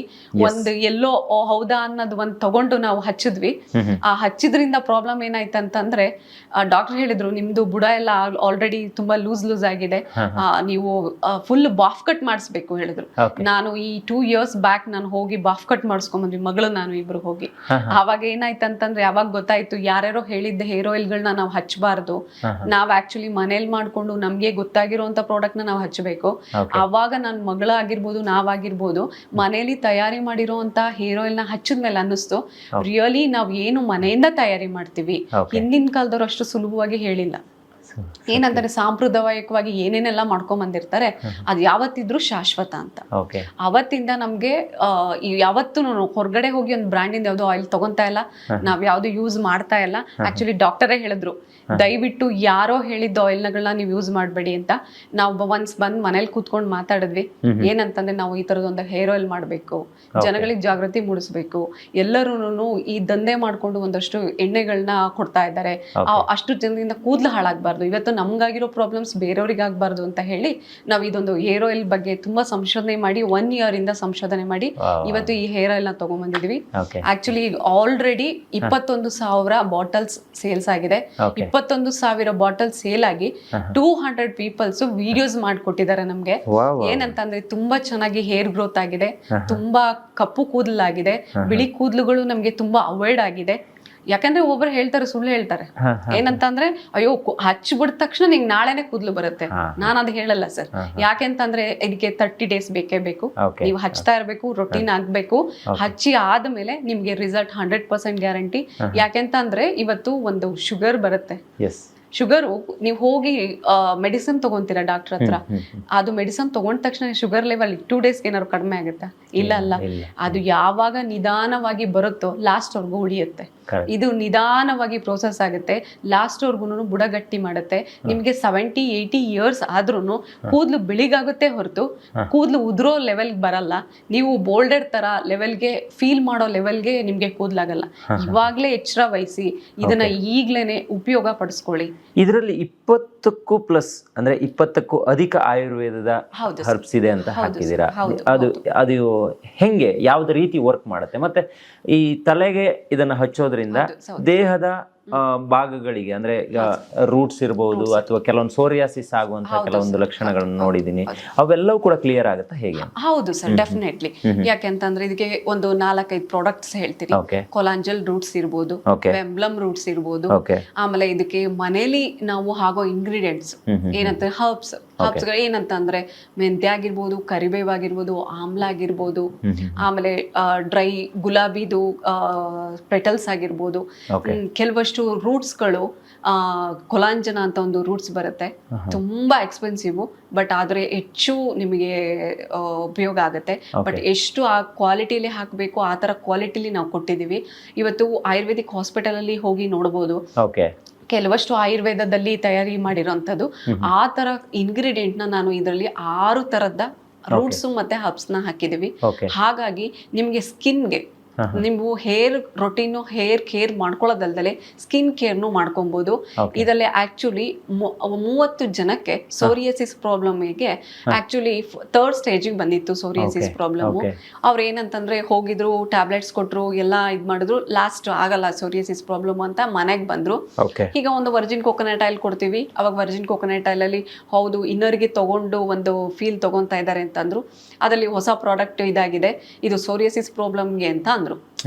ಒಂದು ಎಲ್ಲೋ ಹೌದಾ ಅನ್ನೋದು ಒಂದು ತಗೊಂಡು ನಾವು ಹಚ್ಚಿದ್ವಿ. ಆ ಹಚ್ಚಿದ್ರಿಂದ ಪ್ರಾಬ್ಲಮ್ ಏನಾಯ್ತು ಅಂತಂದ್ರೆ, ಡಾಕ್ಟರ್ ಹೇಳಿದ್ರು ನಿಮ್ದು ಬುಡ ಎಲ್ಲ ಆಲ್ರೆಡಿ ತುಂಬಾ ಲೂಸ್ ಆಗಿದೆ, ನೀವು ಫುಲ್ ಬಾಫ್ ಕಟ್ ಮಾಡಿಸ್ಬೇಕು ಹೇಳಿದ್ರು. ನಾನು ಈ 2 years ಬ್ಯಾಕ್ ನಾನು ಹೋಗಿ ಬಾಫ್ ಕಟ್ ಮಾಡಿಸ್ಕೊಂಡ್ಬಂದ್ವಿ, ಮಗಳು ನಾನು ಇಬ್ರು ಹೋಗಿ. ಅವಾಗ ಏನಾಯ್ತು ಅಂತಂದ್ರೆ, ಯಾವಾಗ ಗೊತ್ತಾಯ್ತು ಯಾರ್ಯಾರೋ ಹೇಳಿದ್ದ ಹೇರ್ ಆಯಿಲ್ ಗಳನ್ನ ನಾವು ಹಚ್ಚಬಾರ್ದು, ನಾವ್ ಆಕ್ಚುಲಿ ಮನೇಲಿ ಮಾಡ್ಕೊಂಡು ನಮ್ಗೆ ಗೊತ್ತಾಗಿರುವಂತ ಪ್ರಾಡಕ್ಟ್ ನ ನಾವು ಹಚ್ಚಬೇಕು. ಅವಾಗ ನನ್ನ ಮಗಳಾಗಿರ್ಬೋದು, ನಾವಾಗಿರ್ಬೋದು, ಮನೇಲಿ ತಯಾರಿ ಮಾಡಿರೋಂತ ಹೇರ್ ಆಯಿಲ್ ನ ಹಚ್ಚಿದ್ಮೇಲೆ ಅನ್ನಿಸ್ತು, ರಿಯಲಿ ನಾವ್ ಏನು ಮನೆಯಿಂದ ತಯಾರಿ ಮಾಡ್ತೀವಿ ಹಿಂದಿನ ಕಾಲದವ್ರು ಅಷ್ಟು ಸುಲಭವಾಗಿ ಹೇಳಿಲ್ಲ. ಏನಂತಾರೆ, ಸಾಂಪ್ರದಾಯಿಕವಾಗಿ ಏನೇನೆಲ್ಲ ಮಾಡ್ಕೊಂಡ್ ಬಂದಿರ್ತಾರೆ ಅದು ಯಾವತ್ತಿದ್ರು ಶಾಶ್ವತ ಅಂತ. ಅವತ್ತಿಂದ ನಮ್ಗೆ ಯಾವತ್ತೂ ಹೊರಗಡೆ ಹೋಗಿ ಒಂದು ಬ್ರ್ಯಾಂಡಿಂದ ಯಾವ್ದೋ ಆಯಿಲ್ ತಗೊಂತಾ ಇಲ್ಲ, ನಾವ್ ಯಾವ್ದು ಯೂಸ್ ಮಾಡ್ತಾ ಇಲ್ಲ. ಆಕ್ಚುಲಿ ಡಾಕ್ಟರೇ ಹೇಳಿದ್ರು, ದಯವಿಟ್ಟು ಯಾರೋ ಹೇಳಿದ್ದ ಆಯಿಲ್ಗಳನ್ನ ನೀವು ಯೂಸ್ ಮಾಡಬೇಡಿ ಅಂತ. ನಾವು ಒನ್ಸ್ ಬಂದ್ ಮನೇಲಿ ಕೂತ್ಕೊಂಡು ಮಾತಾಡಿದ್ವಿ. ಏನಂತಂದ್ರೆ, ನಾವು ಈ ತರದೊಂದು ಹೇರ್ ಆಯಿಲ್ ಮಾಡ್ಬೇಕು, ಜನಗಳಿಗೆ ಜಾಗೃತಿ ಮೂಡಿಸ್ಬೇಕು, ಎಲ್ಲರೂ ಈ ದಂಧೆ ಮಾಡ್ಕೊಂಡು ಒಂದಷ್ಟು ಎಣ್ಣೆಗಳನ್ನ ಕೊಡ್ತಾ ಇದ್ದಾರೆ, ಅಷ್ಟು ಜನದಿಂದ ಕೂದಲು ಹಾಳಾಗಬಾರ್ದು, ಇವತ್ತು ನಮ್ಗಾಗಿರೋ ಪ್ರಾಬ್ಲಮ್ಸ್ ಬೇರೆಯವ್ರಿಗೆ ಆಗ್ಬಾರ್ದು ಅಂತ ಹೇಳಿ ನಾವು ಇದೊಂದು ಹೇರ್ ಆಯಿಲ್ ಬಗ್ಗೆ ತುಂಬಾ ಸಂಶೋಧನೆ ಮಾಡಿ 1 year ಇಂದ ಸಂಶೋಧನೆ ಮಾಡಿ ಇವತ್ತು ಈ ಹೇರ್ ಆಯಿಲ್ ನ ತಗೊಂಡ್ಬಂದಿದೀವಿ. ಆಕ್ಚುಲಿ ಆಲ್ರೆಡಿ 21,000 ಬಾಟಲ್ಸ್ ಸೇಲ್ಸ್ ಆಗಿದೆ. 21,000 ಬಾಟಲ್ ಸೇಲ್ ಆಗಿ 200 ಪೀಪಲ್ಸ್ ವಿಡಿಯೋಸ್ ಮಾಡ್ಕೊಟ್ಟಿದ್ದಾರೆ ನಮ್ಗೆ. ಏನಂತಂದ್ರೆ, ತುಂಬಾ ಚೆನ್ನಾಗಿ ಹೇರ್ ಗ್ರೋತ್ ಆಗಿದೆ, ತುಂಬಾ ಕಪ್ಪು ಕೂದಲಾಗಿದೆ, ಬಿಳಿ ಕೂದಲುಗಳು ನಮ್ಗೆ ತುಂಬಾ ಅವಾಯ್ಡ್ ಆಗಿದೆ. ಯಾಕಂದ್ರೆ ಒಬ್ಬರು ಹೇಳ್ತಾರೆ, ಸುಳ್ಳು ಹೇಳ್ತಾರೆ. ಏನಂತಂದ್ರೆ, ಅಯ್ಯೋ ಹಚ್ಬಿದ ತಕ್ಷಣ ನಿಂಗೆ ನಾಳೆನೆ ಕೂದಲು ಬರುತ್ತೆ. ನಾನು ಅದು ಹೇಳಲ್ಲ ಸರ್. ಯಾಕೆಂತಂದ್ರೆ ಇದಕ್ಕೆ 30 days ಬೇಕೇ ಬೇಕು. ನೀವು ಹಚ್ತಾ ಇರ್ಬೇಕು, ರೊಟೀನ್ ಆಗ್ಬೇಕು. ಹಚ್ಚಿ ಆದ್ಮೇಲೆ ನಿಮ್ಗೆ ರಿಸಲ್ಟ್ 100% ಗ್ಯಾರಂಟಿ. ಯಾಕೆಂತಂದ್ರೆ ಇವತ್ತು ಒಂದು ಶುಗರ್ ಬರುತ್ತೆ, ಶುಗರು ನೀವು ಹೋಗಿ ಮೆಡಿಸಿನ್ ತಗೊಂತೀರಾ ಡಾಕ್ಟರ್ ಹತ್ರ, ಅದು ಮೆಡಿಸಿನ್ ತಗೊಂಡ ತಕ್ಷಣ ಶುಗರ್ ಲೆವೆಲ್ 2 days ಏನಾದ್ರು ಕಡಿಮೆ ಆಗುತ್ತಾ? ಇಲ್ಲ. ಅದು ಯಾವಾಗ ನಿಧಾನವಾಗಿ ಬರುತ್ತೋ ಲಾಸ್ಟ್ ವರ್ಗು ಉಳಿಯುತ್ತೆ. ಇದು ನಿಧಾನವಾಗಿ ಪ್ರೋಸೆಸ್ ಆಗುತ್ತೆ, ಲಾಸ್ಟ್ ವರ್ಗು ಬುಡ ಗಟ್ಟಿ ಮಾಡುತ್ತೆ. ನಿಮ್ಗೆ 70-80 years ಆದ್ರೂ ಕೂದಲು ಬಿಳಿಗಾಗುತ್ತೆ ಹೊರತು ಕೂದಲು ಉದುರೋ ಲೆವೆಲ್ ಬರಲ್ಲ. ನೀವು ಬೋಲ್ಡರ್ ತರ ಲೆವೆಲ್ಗೆ ಫೀಲ್ ಮಾಡೋ ಲೆವೆಲ್ಗೆ ನಿಮ್ಗೆ ಕೂದಲಾಗಲ್ಲ. ಇವಾಗ್ಲೇ ಎಚ್ಚರ ವಹಿಸಿ ಇದನ್ನ ಈಗ್ಲೇನೆ ಉಪಯೋಗ ಪಡಿಸ್ಕೊಳ್ಳಿ. ಇದರಲ್ಲಿ 20ಕ್ಕೂ ಪ್ಲಸ್ ಅಂದ್ರೆ 20ಕ್ಕೂ ಅಧಿಕ ಆಯುರ್ವೇದದ ಹರ್ಬ್ಸ್ ಇದೆ ಅಂತ ಹಾಕಿದ್ದೀರಾ. ಅದು ಹೆಂಗೆ, ಯಾವ್ದು ರೀತಿ ವರ್ಕ್ ಮಾಡುತ್ತೆ? ಮತ್ತೆ ಈ ತಲೆಗೆ ಇದನ್ನ ಹಚ್ಚೋದ್ರಿಂದ ದೇಹದ ಭಾಗಗಳಿಗೆ ಅಂದ್ರೆ ರೂಟ್ಸ್ ಇರಬಹುದು ಅಥವಾ ಕೆಲವೊಂದು ಸೋರಿಯಾಸಿಸ್ ಆಗುವಂತ ಕೆಲವೊಂದು ಲಕ್ಷಣಗಳನ್ನು ನೋಡಿದೀನಿ, ಅವೆಲ್ಲವೂ ಕೂಡ ಕ್ಲಿಯರ್ ಆಗುತ್ತಾ ಹೇಗೆ? ಹೌದು ಸರ್, ಡೆಫಿನೆಟ್ಲಿ. ಯಾಕೆಂತಂದ್ರೆ ಇದಕ್ಕೆ ಒಂದು 4-5 ಪ್ರಾಡಕ್ಟ್ಸ್ ಹೇಳ್ತೀರಿ. ಕೊಲಾಂಜಲ್ ರೂಟ್ಸ್ ಇರ್ಬೋದು, ಬೆಂಬ್ಲಮ್ ರೂಟ್ಸ್ ಇರ್ಬೋದು, ಆಮೇಲೆ ಇದಕ್ಕೆ ಮನೇಲಿ ನಾವು ಹಾಗೋ ಇಂಗ್ರೀಡಿಯೆಂಟ್ಸ್ ಏನಂತ ಹರ್ಬ್ಸ್ ಏನಂತ ಅಂದ್ರೆ ಮೆಂತ್ಯ ಆಗಿರ್ಬೋದು, ಕರಿಬೇವು ಆಗಿರ್ಬೋದು, ಆಮ್ಲ ಆಗಿರ್ಬೋದು, ಆಮೇಲೆ ಡ್ರೈ ಗುಲಾಬಿದು ಪೆಟಲ್ಸ್ ಆಗಿರ್ಬೋದು, ಕೆಲವಷ್ಟು ರೂಟ್ಸ್ಗಳು. ಕೊಲಾಂಜನ ಅಂತ ಒಂದು ರೂಟ್ಸ್ ಬರುತ್ತೆ, ತುಂಬಾ ಎಕ್ಸ್ಪೆನ್ಸಿವ್, ಬಟ್ ಆದ್ರೆ ಹೆಚ್ಚು ನಿಮಗೆ ಉಪಯೋಗ ಆಗುತ್ತೆ. ಬಟ್ ಎಷ್ಟು ಆ ಕ್ವಾಲಿಟಿಲಿ ಹಾಕಬೇಕು ಆ ತರ ಕ್ವಾಲಿಟಿಲಿ ನಾವು ಕೊಟ್ಟಿದೀವಿ. ಇವತ್ತು ಆಯುರ್ವೇದಿಕ್ ಹಾಸ್ಪಿಟಲ್ ಅಲ್ಲಿ ಹೋಗಿ ನೋಡ್ಬೋದು, ಕೆಲವಷ್ಟು ಆಯುರ್ವೇದದಲ್ಲಿ ತಯಾರಿ ಮಾಡಿರೋಂಥದ್ದು. ಆ ತರ ಇಂಗ್ರೀಡಿಯೆಂಟ್ ನ ನಾನು ಇದರಲ್ಲಿ 6 ತರದ ರೂಟ್ಸ್ ಮತ್ತೆ ಹರ್ಬ್ಸ್ ನ ಹಾಕಿದೀವಿ. ಹಾಗಾಗಿ ನಿಮ್ಗೆ ಸ್ಕಿನ್ಗೆ ನೀವು ಹೇರ್ ರೊಟೀನು ಹೇರ್ ಕೇರ್ ಮಾಡ್ಕೊಳ್ಳೋದಲ್ದಲೆ ಸ್ಕಿನ್ ಕೇರ್ನು ಮಾಡ್ಕೊಬಹುದು. ಇದರಲ್ಲಿ ಆಕ್ಚುಲಿ 30 ಜನಕ್ಕೆ ಸೋರಿಯಸಿಸ್ ಪ್ರಾಬ್ಲಮ್ಗೆ ಆಕ್ಚುಲಿ 3rd ಸ್ಟೇಜಿಗೆ ಬಂದಿತ್ತು ಸೋರಿಯಸಿಸ್ ಪ್ರಾಬ್ಲಮ್. ಅವ್ರು ಏನಂತಂದ್ರೆ ಹೋಗಿದ್ರು, ಟ್ಯಾಬ್ಲೆಟ್ಸ್ ಕೊಟ್ರು, ಎಲ್ಲ ಇದ್ ಮಾಡಿದ್ರು, ಲಾಸ್ಟ್ ಆಗಲ್ಲ ಸೋರಿಯಸಿಸ್ ಪ್ರಾಬ್ಲಮ್ ಅಂತ ಮನೆಗೆ ಬಂದ್ರು. ಈಗ ಒಂದು ವರ್ಜಿನ್ ಕೋಕೋನಟ್ ಆಯಿಲ್ ಕೊಡ್ತೀವಿ, ಅವಾಗ ವರ್ಜಿನ್ ಕೋಕೋನಟ್ ಆಯಿಲ್ ಅಲ್ಲಿ ಹೌದು ಇನ್ನರಿಗೆ ತಗೊಂಡು ಒಂದು ಫೀಲ್ ತಗೊಂತಾ ಇದ್ದಾರೆ ಅಂತಂದ್ರು. ಅದರಲ್ಲಿ ಹೊಸ ಪ್ರಾಡಕ್ಟ್ ಇದಾಗಿದೆ, ಇದು ಸೋರಿಯಸಿಸ್ ಪ್ರಾಬ್ಲಮ್ಗೆ ಅಂತ ಅಂದ್ರು.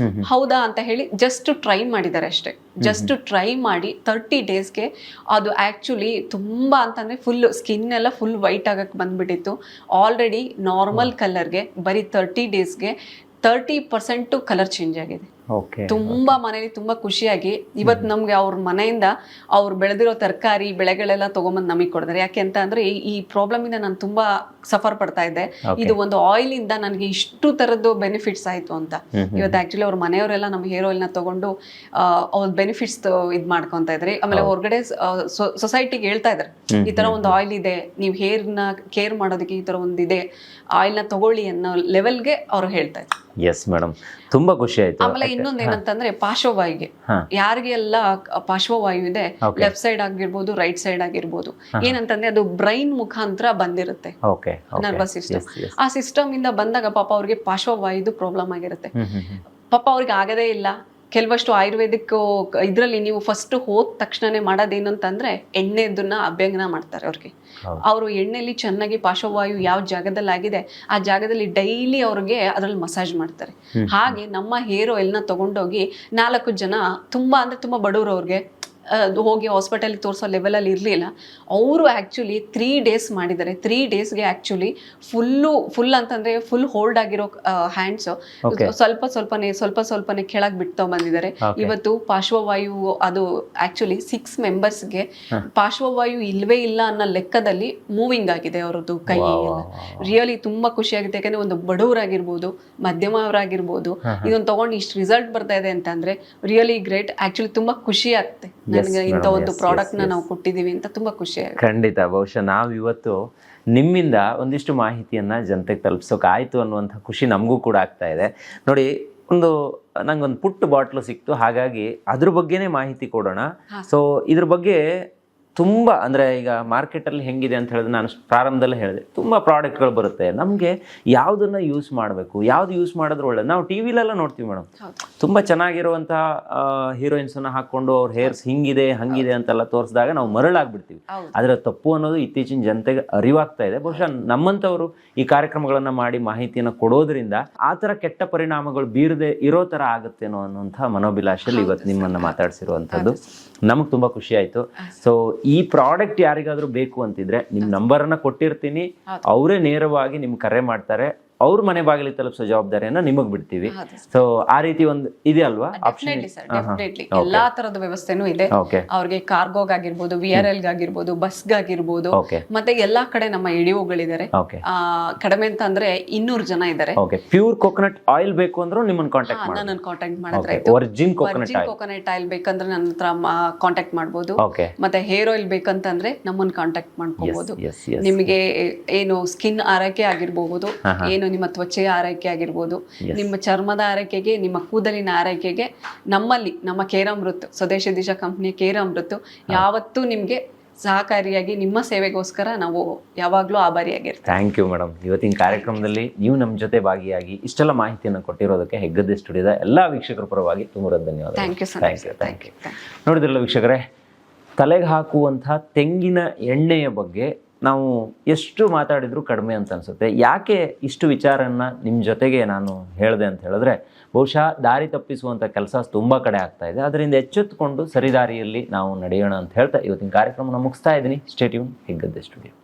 ಹೌದಾ ಅಂತ ಹೇಳಿ ಜಸ್ಟ್ ಟ್ರೈ ಮಾಡಿದ್ದಾರೆ ಅಷ್ಟೇ. ಜಸ್ಟ್ ಟ್ರೈ ಮಾಡಿ 30 ಡೇಸ್ಗೆ ಅದು ಆಕ್ಚುಲಿ ತುಂಬಾ ಅಂತಂದ್ರೆ ಫುಲ್ ಸ್ಕಿನ್ ಎಲ್ಲ ಫುಲ್ ವೈಟ್ ಆಗಕ್ಕೆ ಬಂದ್ಬಿಟ್ಟಿತ್ತು. ಆಲ್ರೆಡಿ ನಾರ್ಮಲ್ ಕಲರ್ಗೆ ಬರೀ 30 ಡೇಸ್ಗೆ 30% ಕಲರ್ ಚೇಂಜ್ ಆಗಿದೆ. ತುಂಬಾ ಮನೇಲಿ ತುಂಬಾ ಖುಷಿಯಾಗಿ ಇವತ್ತು ನಮ್ಗೆ ಅವ್ರ ಮನೆಯಿಂದ ಅವ್ರು ಬೆಳೆದಿರೋ ತರಕಾರಿ ಬೆಳೆಗಳೆಲ್ಲ ತಗೊಂಬಂದು ನಮಗೆ ಕೊಡ್ತಾರೆ. ಯಾಕೆ ಅಂತ ಅಂದ್ರೆ ಈ ಪ್ರಾಬ್ಲಮ್ ಇಂದ ನಾನು ತುಂಬಾ ಸಫರ್ ಪಡ್ತಾ ಇದ್ದೆ. ಇದು ಒಂದು ಆಯಿಲ್ ಇಂದ ನನಗೆ ಇಷ್ಟು ತರದ್ದು ಬೆನಿಫಿಟ್ಸ್ ಆಯ್ತು ಅಂತ. ಇವತ್ತು ಆಕ್ಚುಲಿ ಅವ್ರ ಮನೆಯವರೆಲ್ಲ ನಮ್ಮ ಹೇರ್ ಆಯಿಲ್ ನ ತಗೊಂಡು ಅವ್ರ ಬೆನಿಫಿಟ್ಸ್ ಇದ್ ಮಾಡ್ಕೊಂತ ಇದ್ರಿ. ಆಮೇಲೆ ಹೊರಗಡೆ ಸೊಸೈಟಿಗೆ ಹೇಳ್ತಾ ಇದಾರೆ ಈ ತರ ಒಂದು ಆಯಿಲ್ ಇದೆ, ನೀವು ಹೇರ್ ನ ಕೇರ್ ಮಾಡೋದಕ್ಕೆ ಈ ತರ ಒಂದಿದೆ, ಆಯಿಲ್ ನ ತಗೊಳ್ಳಿ ಅನ್ನೋ ಲೆವೆಲ್ಗೆ ಅವ್ರು ಹೇಳ್ತಾ ಇದ್ರು. ಎಸ್ ಮೇಡಮ್, ತುಂಬಾ ಖುಷಿ ಆಯ್ತು. ಆಮೇಲೆ ಇನ್ನೊಂದ್ ಏನಂತಂದ್ರೆ ಪಾರ್ಶ್ವವಾಯುಗೆ ಯಾರಿಗೆಲ್ಲ ಪಾರ್ಶ್ವವಾಯು ಇದೆ, ಲೆಫ್ಟ್ ಸೈಡ್ ಆಗಿರ್ಬೋದು, ರೈಟ್ ಸೈಡ್ ಆಗಿರ್ಬೋದು, ಏನಂತಂದ್ರೆ ಅದು ಬ್ರೈನ್ ಮುಖಾಂತರ ಬಂದಿರುತ್ತೆ ನರ್ವಸ್ ಸಿಸ್ಟಮ್. ಆ ಸಿಸ್ಟಮ್ ಇಂದ ಬಂದಾಗ ಪಾಪ ಅವ್ರಿಗೆ ಪಾರ್ಶ್ವವಾಯುದು ಪ್ರಾಬ್ಲಮ್ ಆಗಿರುತ್ತೆ. ಪಾಪ ಅವ್ರಿಗೆ ಆಗದೇ ಇಲ್ಲ. ಕೆಲವಷ್ಟು ಆಯುರ್ವೇದಿಕ್ ಇದ್ರಲ್ಲಿ ನೀವು ಫಸ್ಟ್ ಹೋದ ತಕ್ಷಣನೇ ಮಾಡೋದೇನು ಅಂತಂದ್ರೆ ಎಣ್ಣೆದನ್ನ ಅಭ್ಯಂಗನ ಮಾಡ್ತಾರೆ ಅವ್ರಿಗೆ. ಅವರು ಎಣ್ಣೆಲಿ ಚೆನ್ನಾಗಿ ಪಾರ್ಶ್ವವಾಯು ಯಾವ ಜಾಗದಲ್ಲಿ ಆಗಿದೆ ಆ ಜಾಗದಲ್ಲಿ ಡೈಲಿ ಅವ್ರಿಗೆ ಅದ್ರಲ್ಲಿ ಮಸಾಜ್ ಮಾಡ್ತಾರೆ. ಹಾಗೆ ನಮ್ಮ ಹೇರ್ ಆಯಿಲ್ ನ ತಗೊಂಡೋಗಿ 4 ಜನ ತುಂಬಾ ಅಂದ್ರೆ ತುಂಬಾ ಬಡವರು ಅವ್ರಿಗೆ ಹೋಗಿ ಹಾಸ್ಪಿಟಲ್ ತೋರಿಸೋ ಲೆವೆಲ್ ಅಲ್ಲಿ ಇರ್ಲಿಲ್ಲ. ಅವರು ಆಕ್ಚುಲಿ 3 ಡೇಸ್ ಮಾಡಿದ್ದಾರೆ. 3 ಡೇಸ್ಗೆ ಆಕ್ಚುಲಿ ಫುಲ್ ಅಂತಂದ್ರೆ ಫುಲ್ ಹೋಲ್ಡ್ ಆಗಿರೋ ಹ್ಯಾಂಡ್ಸ್ ಸ್ವಲ್ಪನೇ ಕೆಳಗೆ ಬಿಡ್ತಾ ಬಂದಿದ್ದಾರೆ. ಇವತ್ತು ಪಾರ್ಶ್ವವಾಯು ಅದು ಆಕ್ಚುಲಿ 6 ಮೆಂಬರ್ಸ್ಗೆ ಪಾರ್ಶ್ವವಾಯು ಇಲ್ವೇ ಇಲ್ಲ ಅನ್ನೋ ಲೆಕ್ಕದಲ್ಲಿ ಮೂವಿಂಗ್ ಆಗಿದೆ ಅವರದ್ದು ಕೈ ಎಲ್ಲ. ರಿಯಲಿ ತುಂಬಾ ಖುಷಿ ಆಗುತ್ತೆ. ಯಾಕಂದ್ರೆ ಒಂದು ಬಡವರಾಗಿರ್ಬೋದು, ಮಧ್ಯಮವರಾಗಿರ್ಬೋದು, ಇದನ್ನ ತಗೊಂಡು ಇಷ್ಟು ರಿಸಲ್ಟ್ ಬರ್ತಾ ಇದೆ ಅಂತಂದ್ರೆ ರಿಯಲಿ ಗ್ರೇಟ್. ಆಕ್ಚುಲಿ ತುಂಬಾ ಖುಷಿ ಆಗುತ್ತೆ ನನಗೆ ಇಂಥ ಒಂದು ಪ್ರಾಡಕ್ಟ್ ನ ನಾವು ಕೊಟ್ಟಿದೀವಿ ಅಂತ ತುಂಬಾ ಖುಷಿ ಆಗುತ್ತೆ. ಖಂಡಿತ. ಬಹುಶಃ ನಾವು ಇವತ್ತು ನಿಮ್ಮಿಂದ ಒಂದಿಷ್ಟು ಮಾಹಿತಿಯನ್ನ ಜನತೆಗೆ ತಲುಪಿಸೋಕೆ ಆಯ್ತು ಅನ್ನುವಂಥ ಖುಷಿ ನಮಗೂ ಕೂಡ ಆಗ್ತಾ ಇದೆ. ನೋಡಿ, ನಂಗೊಂದು ಪುಟ್ಟ ಬಾಟ್ಲು ಸಿಕ್ತು, ಹಾಗಾಗಿ ಅದ್ರ ಬಗ್ಗೆನೇ ಮಾಹಿತಿ ಕೊಡೋಣ. ಸೊ ಇದ್ರ ಬಗ್ಗೆ ತುಂಬ ಅಂದರೆ ಈಗ ಮಾರ್ಕೆಟಲ್ಲಿ ಹೆಂಗಿದೆ ಅಂತ ಹೇಳಿದ್ರೆ ನಾನು ಪ್ರಾರಂಭದಲ್ಲೇ ಹೇಳಿದೆ, ತುಂಬ ಪ್ರಾಡಕ್ಟ್ಗಳು ಬರುತ್ತೆ. ನಮಗೆ ಯಾವುದನ್ನು ಯೂಸ್ ಮಾಡಬೇಕು, ಯಾವ್ದು ಯೂಸ್ ಮಾಡಿದ್ರೆ ಒಳ್ಳೇದು. ನಾವು ಟಿ ವಿಲೆಲ್ಲ ನೋಡ್ತೀವಿ ಮೇಡಮ್, ತುಂಬ ಚೆನ್ನಾಗಿರುವಂಥ ಹೀರೋಯಿನ್ಸನ್ನು ಹಾಕ್ಕೊಂಡು ಅವ್ರ ಹೇರ್ಸ್ ಹಿಂಗಿದೆ ಹಂಗಿದೆ ಅಂತೆಲ್ಲ ತೋರಿಸಿದಾಗ ನಾವು ಮರಳಾಗ್ಬಿಡ್ತೀವಿ. ಅದರ ತಪ್ಪು ಅನ್ನೋದು ಇತ್ತೀಚಿನ ಜನತೆಗೆ ಅರಿವಾಗ್ತಾ ಇದೆ. ಬಹುಶಃ ನಮ್ಮಂಥವ್ರು ಈ ಕಾರ್ಯಕ್ರಮಗಳನ್ನು ಮಾಡಿ ಮಾಹಿತಿಯನ್ನು ಕೊಡೋದ್ರಿಂದ ಆ ಥರ ಕೆಟ್ಟ ಪರಿಣಾಮಗಳು ಬೀರದೆ ಇರೋ ಥರ ಆಗುತ್ತೇನೋ ಅನ್ನೋಂಥ ಮನೋಭಿಲಾಷೆಯಲ್ಲಿ ಇವತ್ತು ನಿಮ್ಮನ್ನು ಮಾತಾಡಿಸಿರುವಂಥದ್ದು ನಮಗೆ ತುಂಬ ಖುಷಿ ಆಯಿತು. ಸೊ ಈ ಪ್ರಾಡಕ್ಟ್ ಯಾರಿಗಾದ್ರೂ ಬೇಕು ಅಂತಿದ್ರೆ ನಿಮ್ಮ ನಂಬರನ್ನು ಕೊಟ್ಟಿರ್ತೀನಿ, ಅವರೇ ನೇರವಾಗಿ ನಿಮ್ಗೆ ಕರೆ ಮಾಡ್ತಾರೆ. ಅವ್ರ ಮನೆ ಬಾಗಿಲಿಗೆ ತಲುಪಿಸೋ ಜವಾಬ್ದಾರಿಯನ್ನ ನಿಮಗ್ ಬಿಡ್ತೀವಿ. ಸೊ ಆ ರೀತಿ ಒಂದು ಇದೆ ಅಲ್ವಾ ಆಪ್ಷನ್? ಎಲ್ಲಾ ತರದ ವ್ಯವಸ್ಥೆನೂ ಇದೆ. ಅವ್ರಿಗೆ ಕಾರ್ಗೋಗಾಗಿರ್ಬೋದು, VRL ಗಾಗಿರ್ಬೋದು, ಬಸ್ಗಾಗಿರ್ಬೋದು, ಮತ್ತೆ ಎಲ್ಲಾ ಕಡೆ ನಮ್ಮ ಎಡಿಒಗಳಿದ್ದಾರೆ. ಕಡಿಮೆ ಅಂತ ಅಂದ್ರೆ 200 ಜನ ಇದ್ದಾರೆ. ಪ್ಯೂರ್ ಕೋಕೋನಟ್ ಆಯಿಲ್ ಬೇಕು ಅಂದ್ರೂ ನಿಮ್ಮನ್ನ ಕಾಂಟ್ಯಾಕ್ಟ್ ಮಾಡಿ, ನನ್ನ ಕಾಂಟ್ಯಾಕ್ಟ್ ಮಾಡಿದ್ರೆ ಆಯ್ತು. ವರ್ಜಿನ್ ಕೋಕೋನಟ್ ಆಯಿಲ್ ಬೇಕಂದ್ರೆ ನನ್ನ ಹತ್ರ ಕಾಂಟ್ಯಾಕ್ಟ್ ಮಾಡ್ಬೋದು. ಮತ್ತೆ ಹೇರ್ ಆಯಿಲ್ ಬೇಕಂತಂದ್ರೆ ನಮ್ಮನ್ನ ಕಾಂಟ್ಯಾಕ್ಟ್ ಮಾಡ್ಕೋಬಹುದು. ನಿಮಗೆ ಏನು ಸ್ಕಿನ್ ಆರೈಕೆ ಆಗಿರ್ಬಹುದು, ಏನು ನಿಮ್ಮ ತ್ವಚೆಯ ಆರೈಕೆ ಆಗಿರ್ಬೋದು, ನಿಮ್ಮ ಚರ್ಮದ ಆರೈಕೆಗೆ, ನಿಮ್ಮ ಕೂದಲಿನ ಆರೈಕೆಗೆ ನಮ್ಮಲ್ಲಿ ನಮ್ಮ ಕೇರಾಮೃತ್ ಸ್ವದೇಶಿ ದಿಶಾ ಕಂಪ್ನಿಯ ಕೇರಾಮೃತ್ ಯಾವತ್ತೂ ನಿಮ್ಗೆ ಸಹಕಾರಿಯಾಗಿ ನಿಮ್ಮ ಸೇವೆಗೋಸ್ಕರ ನಾವು ಯಾವಾಗ್ಲೂ ಆಭಾರಿಯಾಗಿರ್ತೀವಿ. Thank you madam. ಇವತ್ತಿನ ಕಾರ್ಯಕ್ರಮದಲ್ಲಿ ನೀವು ನಮ್ಮ ಜೊತೆ ಭಾಗಿಯಾಗಿ ಇಷ್ಟೆಲ್ಲ ಮಾಹಿತಿಯನ್ನು ಕೊಟ್ಟಿರೋದಕ್ಕೆ ಹೆಗ್ಗದ್ದೆ ಸ್ಟುಡಿಯೋದ ಎಲ್ಲಾ ವೀಕ್ಷಕರ ಪರವಾಗಿ ತುಂಬ ಧನ್ಯವಾದ. Thank you. ನೋಡಿದ್ರಲ್ಲ ವೀಕ್ಷಕರೇ, ತಲೆಗೆ ಹಾಕುವಂಥ ತೆಂಗಿನ ಎಣ್ಣೆಯ ಬಗ್ಗೆ ನಾವು ಎಷ್ಟು ಮಾತಾಡಿದ್ರು ಕಡಿಮೆ ಅಂತ ಅನ್ಸುತ್ತೆ. ಯಾಕೆ ಇಷ್ಟು ವಿಚಾರನ್ನ ನಿಮ್ಮ ಜೊತೆಗೆ ನಾನು ಹೇಳಿದೆ ಅಂತ ಹೇಳಿದ್ರೆ, ಬಹುಶಃ ದಾರಿ ತಪ್ಪಿಸುವಂಥ ಕೆಲಸ ತುಂಬ ಕಡೆ ಆಗ್ತಾ ಇದೆ. ಅದರಿಂದ ಎಚ್ಚೆತ್ತುಕೊಂಡು ಸರಿದಾರಿಯಲ್ಲಿ ನಾವು ನಡೆಯೋಣ ಅಂತ ಹೇಳ್ತಾ ಇವತ್ತಿನ ಕಾರ್ಯಕ್ರಮನ ಮುಗಿಸ್ತಾ ಇದ್ದೀನಿ. Stay tune, Heggadde studio.